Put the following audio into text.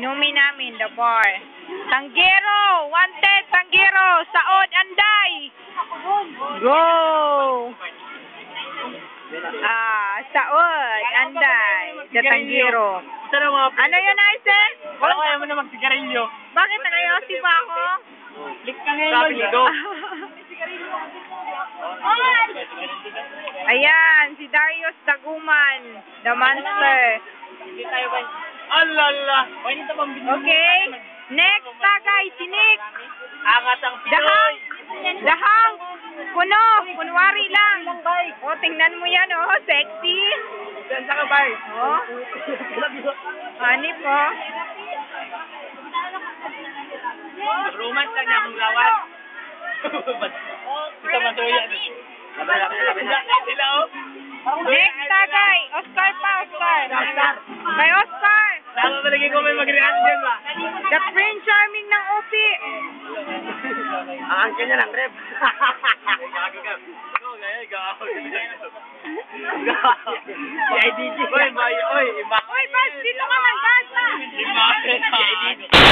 Inumin namin, the bar. Tanggero! Wanted! Tanggero! Saod! Anday! Go! Saod! Anday! The Tanggero. Ano yun, Arce? Wala kaya mo na magsigarilyo. Bakit nakayosi ba ako? Lik ka ngayon. Ayan, si Darius Taguman, the monster. Hindi tayo ba? Alala! Okay, next tagay, si Nick. Angat ang Pinoy! Dahang, kuno, kunwari lang. O, tingnan mo yan, oh, sexy. Saan sa kabay? Oh, honey po. Romance lang niya akong lawas. Kita matuya. Sila oh. Next tagay, Oscar pa, Oscar. May Oscar. Saan ba lagi ko may mag-react dyan ba? The Prince Charming ng OP. Ang kanya ng rep. Gago ka. Ikaw gaya, gago. Si IDG. Oy, iba. Oy, Bas, dito ka man, Bas. Iba. Si IDG.